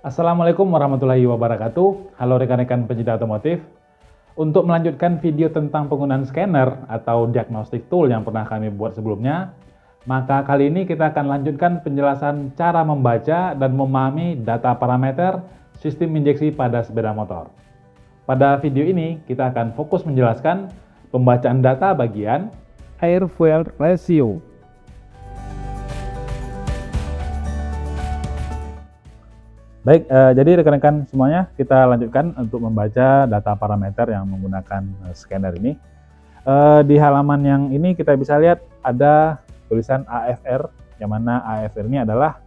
Assalamualaikum warahmatullahi wabarakatuh. Halo rekan-rekan pencinta otomotif. Untuk melanjutkan video tentang penggunaan scanner atau diagnostic tool yang pernah kami buat sebelumnya, maka kali ini kita akan lanjutkan penjelasan cara membaca dan memahami data parameter sistem injeksi pada sepeda motor. Pada video ini, kita akan fokus menjelaskan pembacaan data bagian air-fuel ratio. Baik, jadi rekan-rekan semuanya, kita lanjutkan untuk membaca data parameter yang menggunakan scanner ini. Di halaman yang ini kita bisa lihat ada tulisan AFR, yang mana AFR ini adalah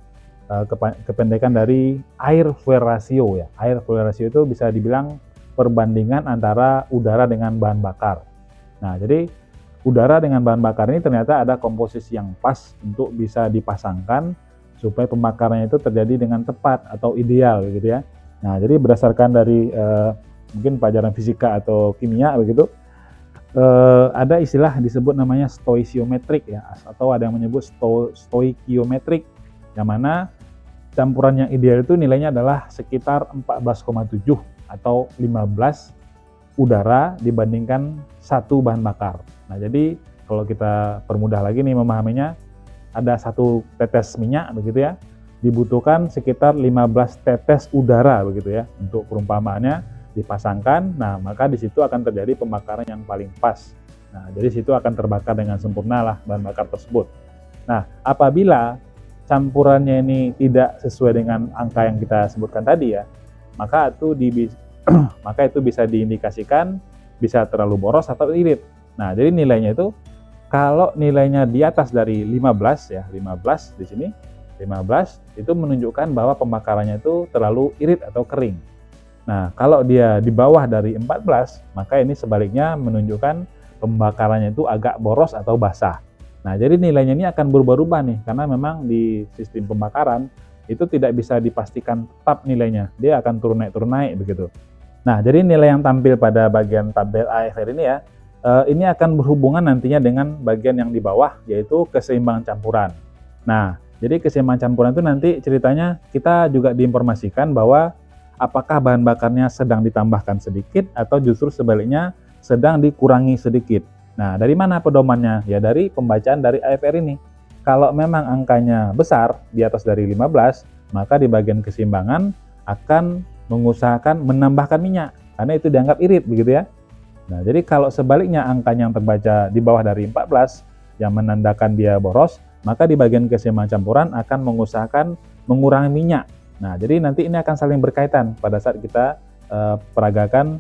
kependekan dari air fuel ratio ya. Air fuel ratio itu bisa dibilang perbandingan antara udara dengan bahan bakar. Nah, jadi udara dengan bahan bakar ini ternyata ada komposisi yang pas untuk bisa dipasangkan supaya pembakarannya itu terjadi dengan tepat atau ideal gitu ya. Nah, jadi berdasarkan dari mungkin pelajaran fisika atau kimia begitu, ada istilah disebut namanya stoichiometric ya, atau ada yang menyebut stoichiometric, yang mana campuran yang ideal itu nilainya adalah sekitar 14,7 atau 15 udara dibandingkan satu bahan bakar. Nah, jadi kalau kita permudah lagi nih memahaminya, ada satu tetes minyak begitu ya, dibutuhkan sekitar 15 tetes udara begitu ya untuk perumpamaannya dipasangkan. Nah, maka di situ akan terjadi pembakaran yang paling pas. Nah, jadi situ akan terbakar dengan sempurna lah bahan bakar tersebut. Nah, apabila campurannya ini tidak sesuai dengan angka yang kita sebutkan tadi ya, maka itu bisa diindikasikan bisa terlalu boros atau irit. Nah, jadi nilainya itu kalau nilainya di atas dari 15 ya, 15 di sini, 15 itu menunjukkan bahwa pembakarannya itu terlalu irit atau kering. Nah, kalau dia di bawah dari 14, maka ini sebaliknya menunjukkan pembakarannya itu agak boros atau basah. Nah, jadi nilainya ini akan berubah-ubah nih, karena memang di sistem pembakaran itu tidak bisa dipastikan tetap nilainya. Dia akan turun naik begitu. Nah, jadi nilai yang tampil pada bagian tabel AFR ini ya, ini akan berhubungan nantinya dengan bagian yang di bawah, yaitu keseimbangan campuran. Nah, jadi keseimbangan campuran itu nanti ceritanya kita juga diinformasikan bahwa apakah bahan bakarnya sedang ditambahkan sedikit atau justru sebaliknya sedang dikurangi sedikit. Nah, dari mana pedomannya? Ya dari pembacaan dari AFR ini. Kalau memang angkanya besar, di atas dari 15, maka di bagian keseimbangan akan mengusahakan menambahkan minyak, karena itu dianggap irit begitu ya. Nah, jadi kalau sebaliknya angkanya yang terbaca di bawah dari 14 yang menandakan dia boros, maka di bagian keseimbangan campuran akan mengusahakan mengurangi minyak. Nah, jadi nanti ini akan saling berkaitan pada saat kita peragakan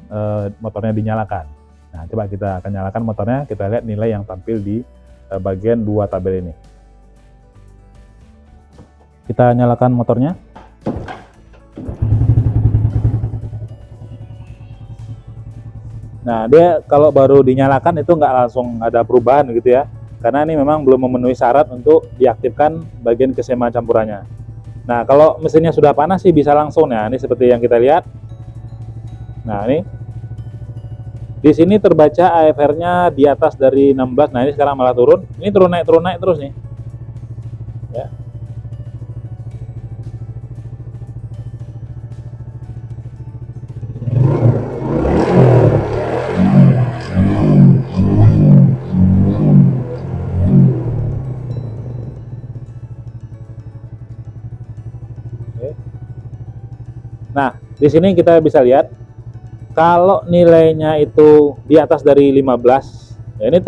motornya dinyalakan. Nah, coba kita akan nyalakan motornya, kita lihat nilai yang tampil di bagian 2 tabel ini. Kita nyalakan motornya. Nah, dia kalau baru dinyalakan itu nggak langsung ada perubahan gitu ya, karena ini memang belum memenuhi syarat untuk diaktifkan bagian keseimbangan campurannya. Nah, kalau mesinnya sudah panas sih bisa langsung ya, ini seperti yang kita lihat. Nah, ini di sini terbaca AFR-nya di atas dari 16, nah ini sekarang malah turun, ini turun naik terus nih. Ya. Nah, di sini kita bisa lihat kalau nilainya itu di atas dari 15, ya ini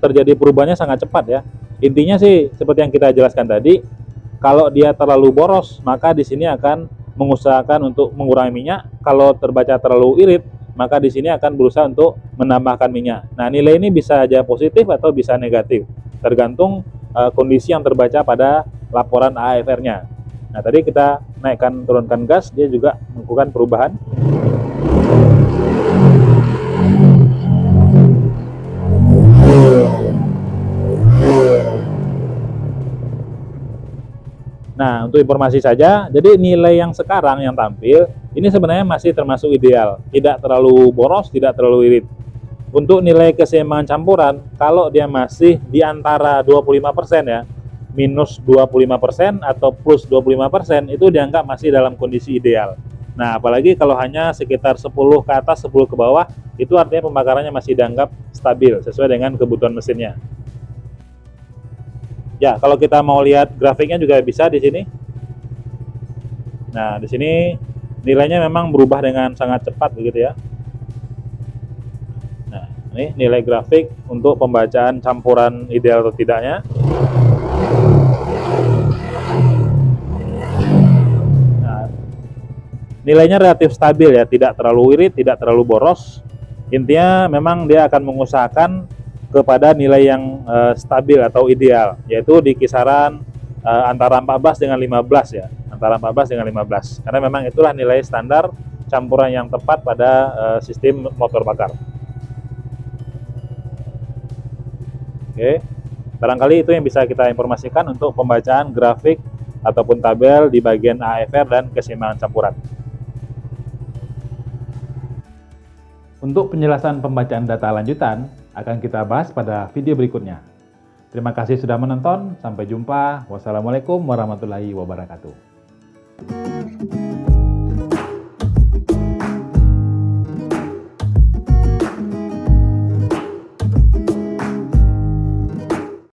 terjadi perubahannya sangat cepat ya. Intinya sih seperti yang kita jelaskan tadi, kalau dia terlalu boros, maka di sini akan mengusahakan untuk mengurangi minyak. Kalau terbaca terlalu irit, maka di sini akan berusaha untuk menambahkan minyak. Nah, nilai ini bisa aja positif atau bisa negatif, tergantung kondisi yang terbaca pada laporan AFR-nya. Nah, tadi kita naikkan turunkan gas, dia juga melakukan perubahan. Nah, untuk informasi saja, jadi nilai yang sekarang yang tampil, ini sebenarnya masih termasuk ideal. Tidak terlalu boros, tidak terlalu irit. Untuk nilai keseimbangan campuran, kalau dia masih di antara 25% ya, minus 25% atau plus 25% itu dianggap masih dalam kondisi ideal. Nah, apalagi kalau hanya sekitar 10 ke atas, 10 ke bawah, itu artinya pembakarannya masih dianggap stabil sesuai dengan kebutuhan mesinnya. Ya, kalau kita mau lihat grafiknya juga bisa di sini. Nah, di sini nilainya memang berubah dengan sangat cepat begitu ya. Nah, ini nilai grafik untuk pembacaan campuran ideal atau tidaknya. Nah, nilainya relatif stabil ya, tidak terlalu irit, tidak terlalu boros. Intinya memang dia akan mengusahakan kepada nilai yang stabil atau ideal, yaitu di kisaran antara 14 dengan 15 ya, antara 14 dengan 15. Karena memang itulah nilai standar campuran yang tepat pada sistem motor bakar. Oke, barangkali itu yang bisa kita informasikan untuk pembacaan grafik ataupun tabel di bagian AFR dan keseimbangan campuran. Untuk penjelasan pembacaan data lanjutan akan kita bahas pada video berikutnya. Terima kasih sudah menonton, sampai jumpa. Wassalamualaikum warahmatullahi wabarakatuh.